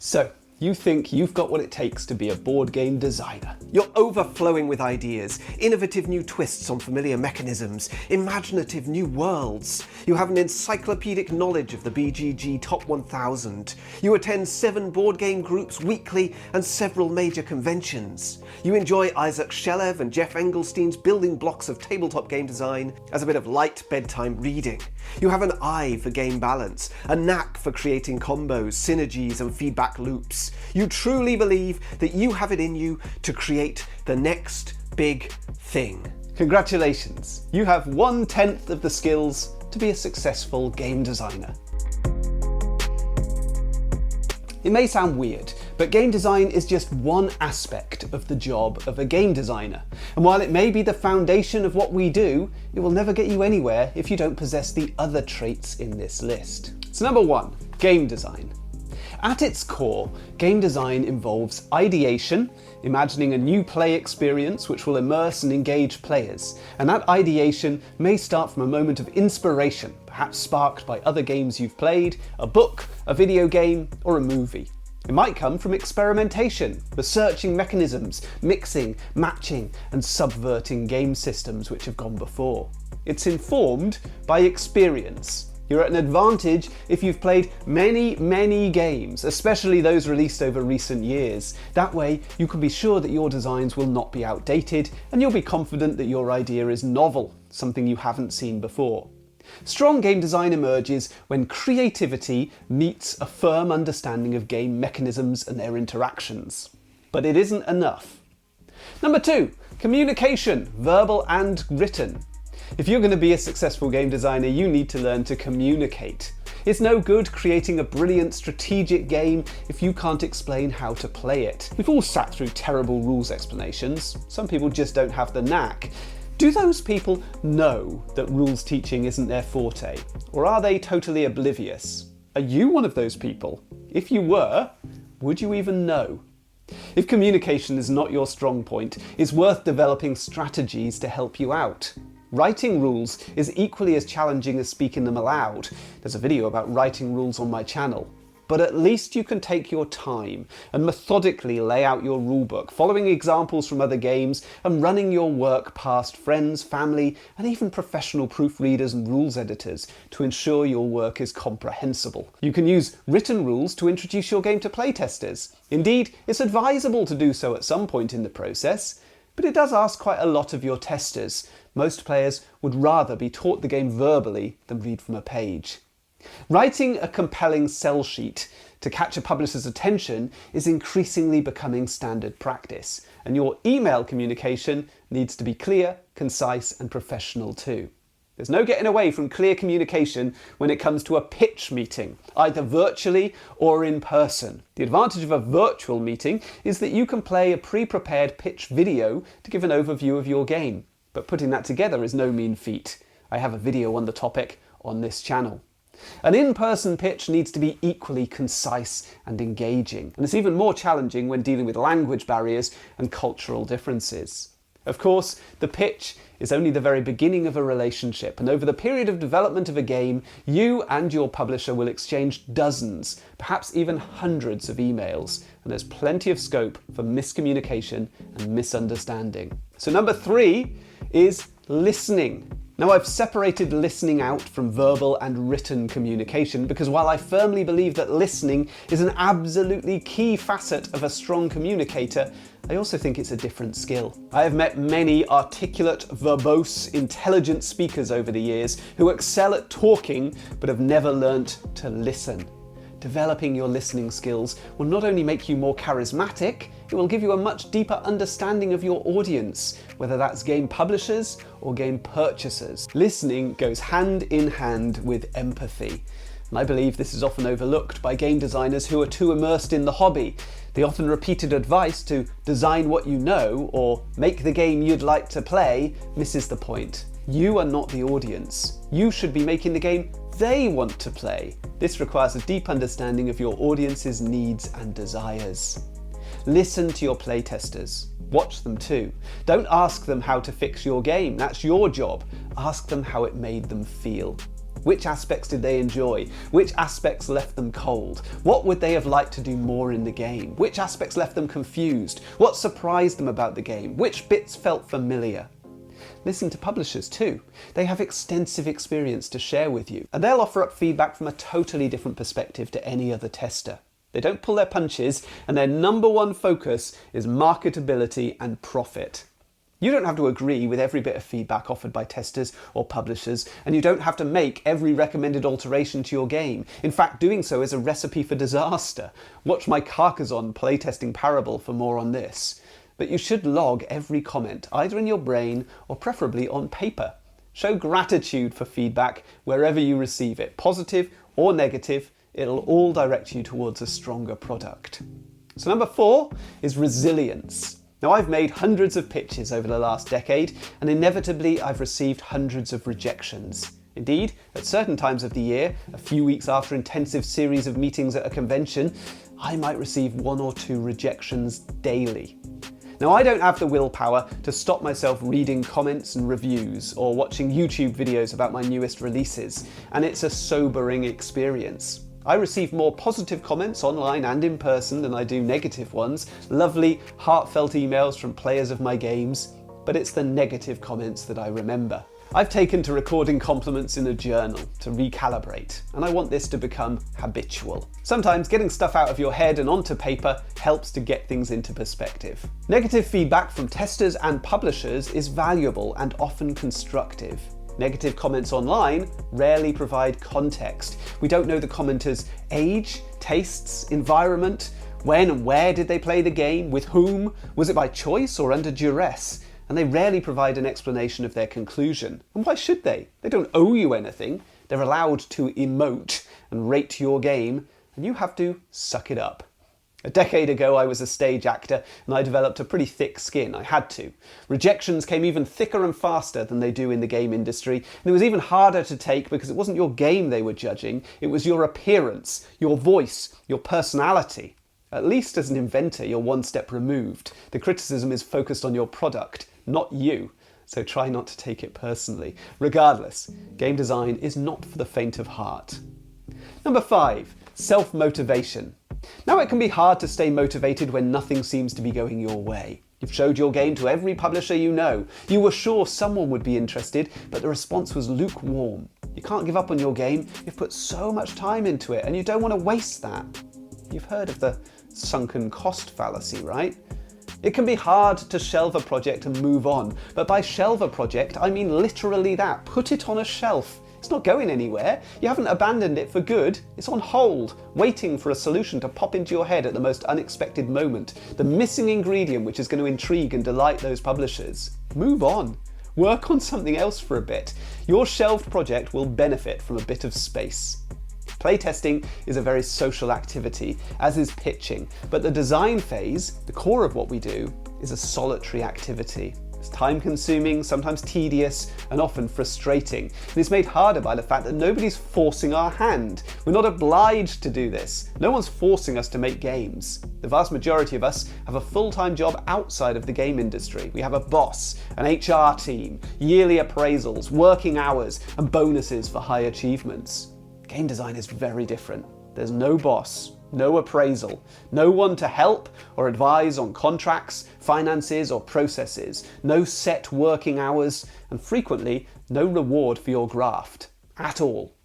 So, you think you've got what it takes to be a board game designer. You're overflowing with ideas, innovative new twists on familiar mechanisms, imaginative new worlds. You have an encyclopedic knowledge of the BGG Top 1000. You attend 7 board game groups weekly and several major conventions. You enjoy Isaac Shalev and Jeff Engelstein's building blocks of tabletop game design as a bit of light bedtime reading. You have an eye for game balance, a knack for creating combos, synergies and feedback loops. You truly believe that you have it in you to create the next big thing. Congratulations, you have 1/10 of the skills to be a successful game designer. It may sound weird, but game design is just one aspect of the job of a game designer. And while it may be the foundation of what we do, it will never get you anywhere if you don't possess the other traits in this list. So number 1, game design. At its core, game design involves ideation, imagining a new play experience which will immerse and engage players. And that ideation may start from a moment of inspiration, perhaps sparked by other games you've played, a book, a video game, or a movie. It might come from experimentation, researching mechanisms, mixing, matching, and subverting game systems which have gone before. It's informed by experience. You're at an advantage if you've played many games, especially those released over recent years. That way, you can be sure that your designs will not be outdated, and you'll be confident that your idea is novel, something you haven't seen before. Strong game design emerges when creativity meets a firm understanding of game mechanisms and their interactions. But it isn't enough. Number 2, communication, verbal and written. If you're going to be a successful game designer, you need to learn to communicate. It's no good creating a brilliant strategic game if you can't explain how to play it. We've all sat through terrible rules explanations. Some people just don't have the knack. Do those people know that rules teaching isn't their forte? Or are they totally oblivious? Are you one of those people? If you were, would you even know? If communication is not your strong point, it's worth developing strategies to help you out. Writing rules is equally as challenging as speaking them aloud. There's a video about writing rules on my channel. But at least you can take your time and methodically lay out your rulebook, following examples from other games and running your work past friends, family, and even professional proofreaders and rules editors to ensure your work is comprehensible. You can use written rules to introduce your game to playtesters. Indeed, it's advisable to do so at some point in the process, but it does ask quite a lot of your testers. Most players would rather be taught the game verbally than read from a page. Writing a compelling sell sheet to catch a publisher's attention is increasingly becoming standard practice, and your email communication needs to be clear, concise, and professional too. There's no getting away from clear communication when it comes to a pitch meeting, either virtually or in person. The advantage of a virtual meeting is that you can play a pre-prepared pitch video to give an overview of your game, but putting that together is no mean feat. I have a video on the topic on this channel. An in-person pitch needs to be equally concise and engaging, and it's even more challenging when dealing with language barriers and cultural differences. Of course, the pitch is only the very beginning of a relationship, and over the period of development of a game, you and your publisher will exchange dozens, perhaps even hundreds of emails, and there's plenty of scope for miscommunication and misunderstanding. So number 3 is listening. Now, I've separated listening out from verbal and written communication because while I firmly believe that listening is an absolutely key facet of a strong communicator, I also think it's a different skill. I have met many articulate, verbose, intelligent speakers over the years who excel at talking but have never learnt to listen. Developing your listening skills will not only make you more charismatic, it will give you a much deeper understanding of your audience, whether that's game publishers or game purchasers. Listening goes hand in hand with empathy, and I believe this is often overlooked by game designers who are too immersed in the hobby. The often repeated advice to design what you know or make the game you'd like to play misses the point. You are not the audience. You should be making the game they want to play. This requires a deep understanding of your audience's needs and desires. Listen to your playtesters. Watch them too. Don't ask them how to fix your game. That's your job. Ask them how it made them feel. Which aspects did they enjoy? Which aspects left them cold? What would they have liked to do more in the game? Which aspects left them confused? What surprised them about the game? Which bits felt familiar? Listen to publishers too. They have extensive experience to share with you, and they'll offer up feedback from a totally different perspective to any other tester. They don't pull their punches, and their number one focus is marketability and profit. You don't have to agree with every bit of feedback offered by testers or publishers, and you don't have to make every recommended alteration to your game. In fact, doing so is a recipe for disaster. Watch my Carcassonne playtesting parable for more on this. But you should log every comment, either in your brain or preferably on paper. Show gratitude for feedback wherever you receive it, positive or negative. It'll all direct you towards a stronger product. So number 4 is resilience. Now, I've made hundreds of pitches over the last decade, and inevitably I've received hundreds of rejections. Indeed, at certain times of the year, a few weeks after an intensive series of meetings at a convention, I might receive 1 or 2 rejections daily. Now, I don't have the willpower to stop myself reading comments and reviews or watching YouTube videos about my newest releases, and it's a sobering experience. I receive more positive comments online and in person than I do negative ones, lovely, heartfelt emails from players of my games, but it's the negative comments that I remember. I've taken to recording compliments in a journal to recalibrate, and I want this to become habitual. Sometimes getting stuff out of your head and onto paper helps to get things into perspective. Negative feedback from testers and publishers is valuable and often constructive. Negative comments online rarely provide context. We don't know the commenter's age, tastes, environment, when and where did they play the game, with whom, was it by choice or under duress? And they rarely provide an explanation of their conclusion. And why should they? They don't owe you anything. They're allowed to emote and rate your game, and you have to suck it up. A decade ago, I was a stage actor, and I developed a pretty thick skin. I had to. Rejections came even thicker and faster than they do in the game industry, and it was even harder to take because it wasn't your game they were judging, it was your appearance, your voice, your personality. At least as an inventor, you're one step removed. The criticism is focused on your product, not you, so try not to take it personally. Regardless, game design is not for the faint of heart. Number 5, self-motivation. Now, it can be hard to stay motivated when nothing seems to be going your way. You've showed your game to every publisher you know. You were sure someone would be interested, but the response was lukewarm. You can't give up on your game. You've put so much time into it, and you don't want to waste that. You've heard of the sunken cost fallacy, right? It can be hard to shelve a project and move on, but by shelve a project, I mean literally that. Put it on a shelf. It's not going anywhere. You haven't abandoned it for good. It's on hold, waiting for a solution to pop into your head at the most unexpected moment. The missing ingredient which is going to intrigue and delight those publishers. Move on. Work on something else for a bit. Your shelved project will benefit from a bit of space. Playtesting is a very social activity, as is pitching, but the design phase, the core of what we do, is a solitary activity. It's time-consuming, sometimes tedious, and often frustrating. And it's made harder by the fact that nobody's forcing our hand. We're not obliged to do this. No one's forcing us to make games. The vast majority of us have a full-time job outside of the game industry. We have a boss, an HR team, yearly appraisals, working hours, and bonuses for high achievements. Game design is very different. There's no boss, no appraisal, no one to help or advise on contracts, finances, or processes, no set working hours, and frequently no reward for your graft at all.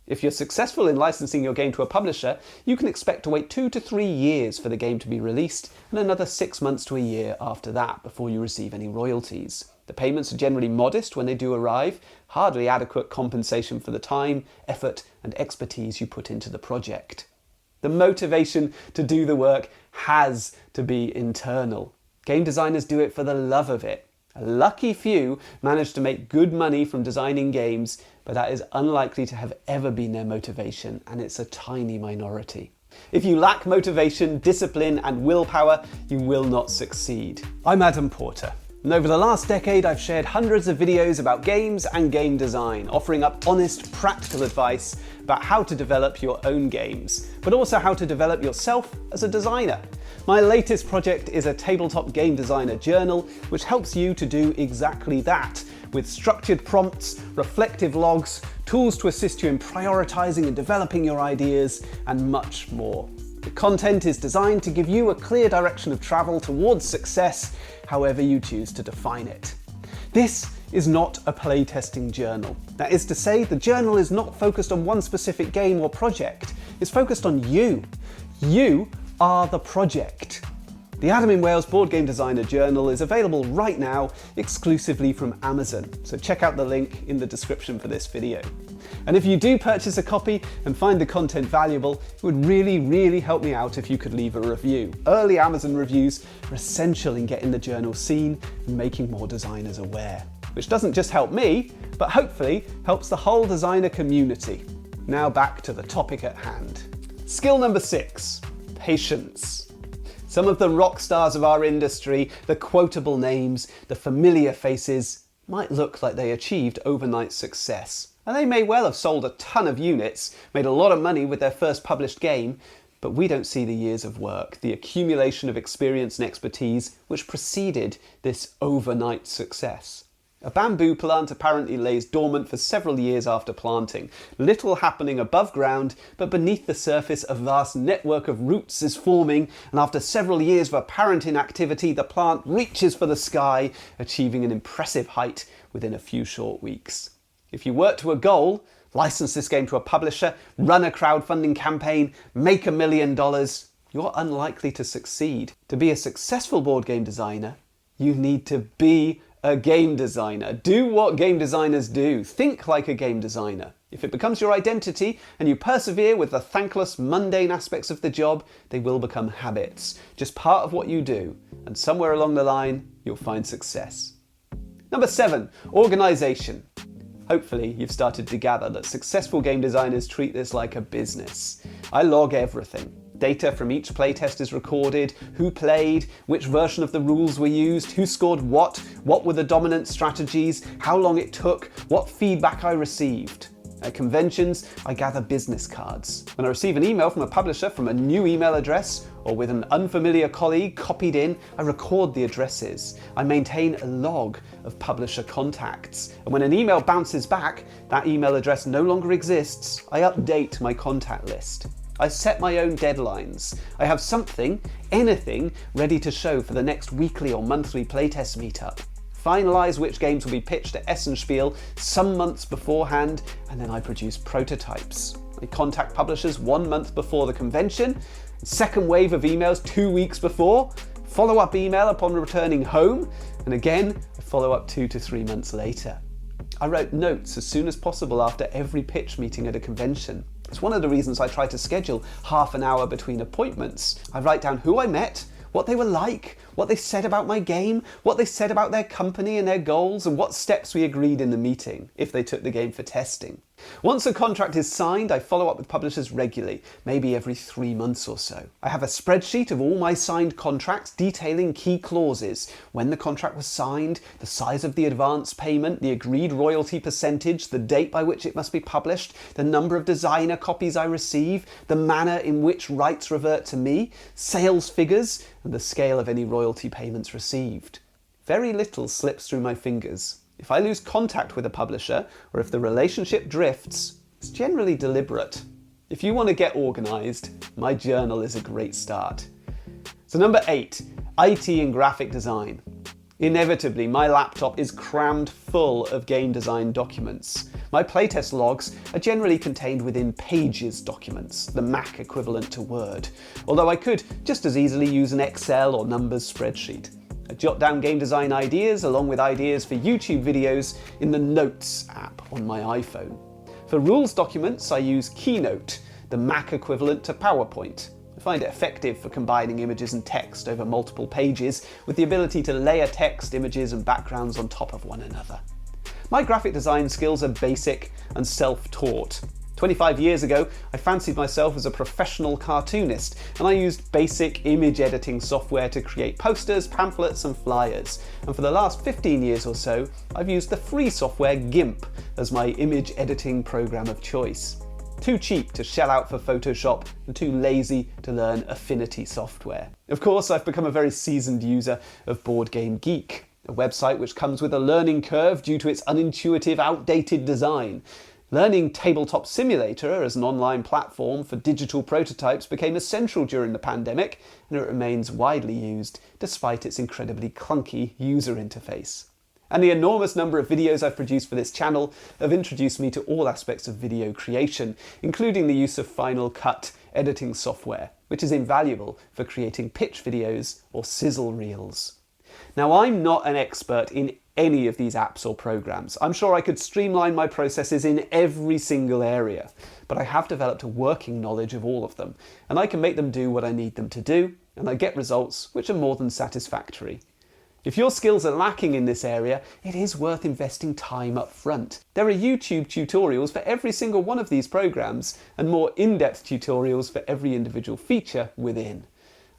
If you're successful in licensing your game to a publisher, you can expect to wait 2 to 3 years for the game to be released, and another 6 months to a year after that before you receive any royalties. The payments are generally modest when they do arrive, hardly adequate compensation for the time, effort, and expertise you put into the project. The motivation to do the work has to be internal. Game designers do it for the love of it. A lucky few manage to make good money from designing games, but that is unlikely to have ever been their motivation, and it's a tiny minority. If you lack motivation, discipline, and willpower, you will not succeed. I'm Adam Porter, and over the last decade I've shared hundreds of videos about games and game design, offering up honest, practical advice about how to develop your own games, but also how to develop yourself as a designer. My latest project is a tabletop game designer journal, which helps you to do exactly that. with structured prompts, reflective logs, tools to assist you in prioritizing and developing your ideas, and much more. The content is designed to give you a clear direction of travel towards success, however you choose to define it. This is not a playtesting journal. That is to say, the journal is not focused on one specific game or project. It's focused on you. You are the project. The Adam in Wales Board Game Designer Journal is available right now exclusively from Amazon, so check out the link in the description for this video. And if you do purchase a copy and find the content valuable, it would really help me out if you could leave a review. Early Amazon reviews are essential in getting the journal seen and making more designers aware, which doesn't just help me, but hopefully helps the whole designer community. Now back to the topic at hand. Skill number 6, patience. Some of the rock stars of our industry, the quotable names, the familiar faces, might look like they achieved overnight success. And they may well have sold a ton of units, made a lot of money with their first published game, but we don't see the years of work, the accumulation of experience and expertise which preceded this overnight success. A bamboo plant apparently lays dormant for several years after planting, little happening above ground, but beneath the surface a vast network of roots is forming, and after several years of apparent inactivity, the plant reaches for the sky, achieving an impressive height within a few short weeks. If you work to a goal, license this game to a publisher, run a crowdfunding campaign, make $1 million, you're unlikely to succeed. To be a successful board game designer, you need to be a game designer. Do what game designers do. Think like a game designer. If it becomes your identity and you persevere with the thankless, mundane aspects of the job, they will become habits, just part of what you do, and somewhere along the line, you'll find success. Number 7, organisation. Hopefully, you've started to gather that successful game designers treat this like a business. I log everything. Data from each playtest is recorded, who played, which version of the rules were used, who scored what were the dominant strategies, how long it took, what feedback I received. At conventions, I gather business cards. When I receive an email from a publisher from a new email address, or with an unfamiliar colleague copied in, I record the addresses. I maintain a log of publisher contacts. And when an email bounces back, that email address no longer exists, I update my contact list. I set my own deadlines. I have something, anything, ready to show for the next weekly or monthly playtest meetup. Finalise which games will be pitched at Essenspiel some months beforehand, and then I produce prototypes. I contact publishers 1 month before the convention, second wave of emails 2 weeks before, follow-up email upon returning home, and again, a follow-up 2 to 3 months later. I wrote notes as soon as possible after every pitch meeting at a convention. It's one of the reasons I try to schedule half an hour between appointments. I write down who I met, what they were like, what they said about my game, what they said about their company and their goals, and what steps we agreed in the meeting, if they took the game for testing. Once a contract is signed, I follow up with publishers regularly, maybe every 3 months or so. I have a spreadsheet of all my signed contracts detailing key clauses, when the contract was signed, the size of the advance payment, the agreed royalty percentage, the date by which it must be published, the number of designer copies I receive, the manner in which rights revert to me, sales figures, and the scale of any royalty payments received. Very little slips through my fingers. If I lose contact with a publisher, or if the relationship drifts, it's generally deliberate. If you want to get organised, my journal is a great start. So number 8, IT and graphic design. Inevitably, my laptop is crammed full of game design documents. My playtest logs are generally contained within Pages documents, the Mac equivalent to Word, although I could just as easily use an Excel or Numbers spreadsheet. I jot down game design ideas along with ideas for YouTube videos in the Notes app on my iPhone. For rules documents, I use Keynote, the Mac equivalent to PowerPoint. I find it effective for combining images and text over multiple pages with the ability to layer text, images and backgrounds on top of one another. My graphic design skills are basic and self-taught. 25 years ago, I fancied myself as a professional cartoonist, and I used basic image editing software to create posters, pamphlets and flyers. And for the last 15 years or so, I've used the free software GIMP as my image editing program of choice. Too cheap to shell out for Photoshop and too lazy to learn Affinity software. Of course, I've become a very seasoned user of Board Game Geek. a website which comes with a learning curve due to its unintuitive, outdated design. Learning Tabletop Simulator as an online platform for digital prototypes became essential during the pandemic, and it remains widely used despite its incredibly clunky user interface. And the enormous number of videos I've produced for this channel have introduced me to all aspects of video creation, including the use of Final Cut editing software, which is invaluable for creating pitch videos or sizzle reels. Now, I'm not an expert in any of these apps or programs. I'm sure I could streamline my processes in every single area, but I have developed a working knowledge of all of them, and I can make them do what I need them to do, and I get results which are more than satisfactory. If your skills are lacking in this area, it is worth investing time up front. There are YouTube tutorials for every single one of these programs, and more in-depth tutorials for every individual feature within.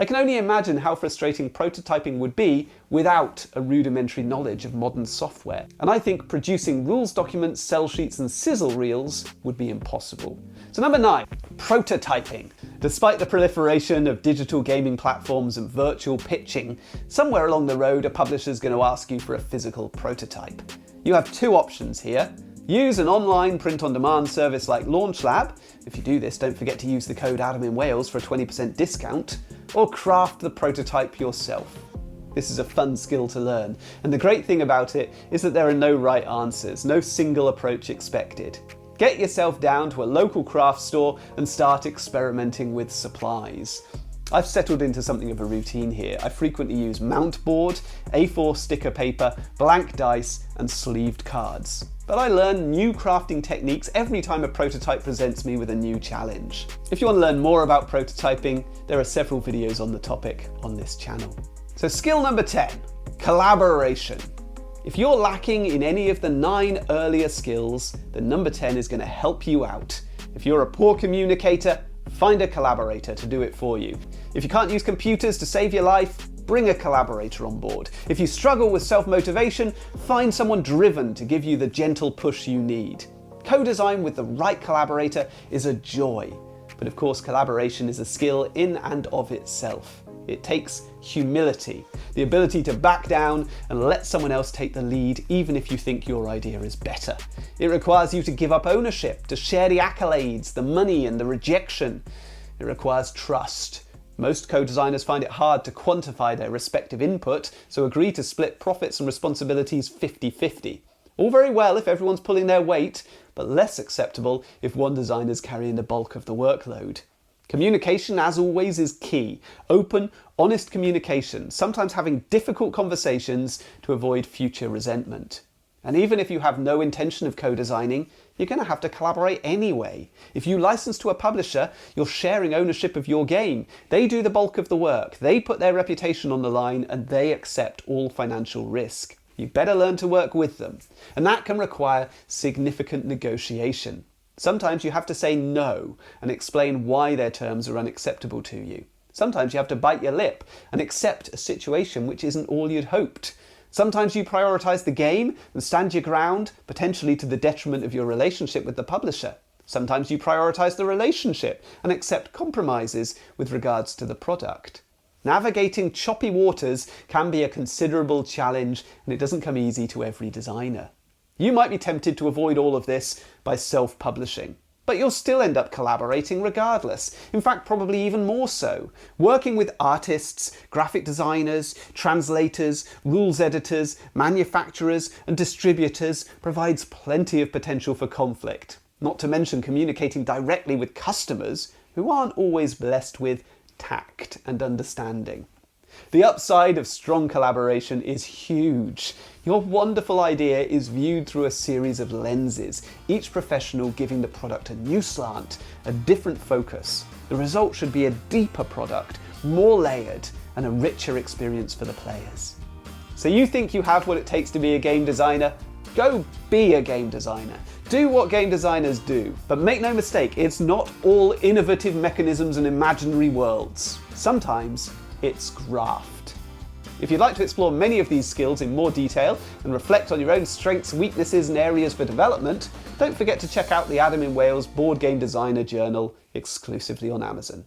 I can only imagine how frustrating prototyping would be without a rudimentary knowledge of modern software, and I think producing rules documents, sell sheets and sizzle reels would be impossible. So number 9, prototyping. Despite the proliferation of digital gaming platforms and virtual pitching, somewhere along the road a publisher's going to ask you for a physical prototype. You have two options here. Use an online print-on-demand service like LaunchLab. If you do this, don't forget to use the code AdamInWales for a 20% discount, or craft the prototype yourself. This is a fun skill to learn, and the great thing about it is that there are no right answers, no single approach expected. Get yourself down to a local craft store and start experimenting with supplies. I've settled into something of a routine here. I frequently use mount board, A4 sticker paper, blank dice and sleeved cards. But I learn new crafting techniques every time a prototype presents me with a new challenge. If you want to learn more about prototyping, there are several videos on the topic on this channel. So skill number 10, collaboration. If you're lacking in any of the 9 earlier skills, then number 10 is going to help you out. If you're a poor communicator, find a collaborator to do it for you. If you can't use computers to save your life, bring a collaborator on board. If you struggle with self-motivation, find someone driven to give you the gentle push you need. Co-design with the right collaborator is a joy, but of course collaboration is a skill in and of itself. It takes humility, the ability to back down and let someone else take the lead even if you think your idea is better. It requires you to give up ownership, to share the accolades, the money and the rejection. It requires trust. Most co-designers find it hard to quantify their respective input, so agree to split profits and responsibilities 50-50. All very well if everyone's pulling their weight, but less acceptable if one designer's carrying the bulk of the workload. Communication, as always, is key. Open, honest communication, sometimes having difficult conversations to avoid future resentment. And even if you have no intention of co-designing, you're going to have to collaborate anyway. If you license to a publisher, you're sharing ownership of your game. They do the bulk of the work, they put their reputation on the line, and they accept all financial risk. You better learn to work with them. And that can require significant negotiation. Sometimes you have to say no and explain why their terms are unacceptable to you. Sometimes you have to bite your lip and accept a situation which isn't all you'd hoped. Sometimes you prioritise the game and stand your ground, potentially to the detriment of your relationship with the publisher. Sometimes you prioritise the relationship and accept compromises with regards to the product. Navigating choppy waters can be a considerable challenge, and it doesn't come easy to every designer. You might be tempted to avoid all of this by self-publishing, but you'll still end up collaborating regardless. In fact, probably even more so. Working with artists, graphic designers, translators, rules editors, manufacturers, and distributors provides plenty of potential for conflict. Not to mention communicating directly with customers who aren't always blessed with tact and understanding. The upside of strong collaboration is huge. Your wonderful idea is viewed through a series of lenses, each professional giving the product a new slant, a different focus. The result should be a deeper product, more layered, and a richer experience for the players. So you think you have what it takes to be a game designer? Go be a game designer. Do what game designers do, but make no mistake, it's not all innovative mechanisms and imaginary worlds. Sometimes it's graft. If you'd like to explore many of these skills in more detail and reflect on your own strengths, weaknesses and areas for development, don't forget to check out the Adam in Wales Board Game Designer Journal exclusively on Amazon.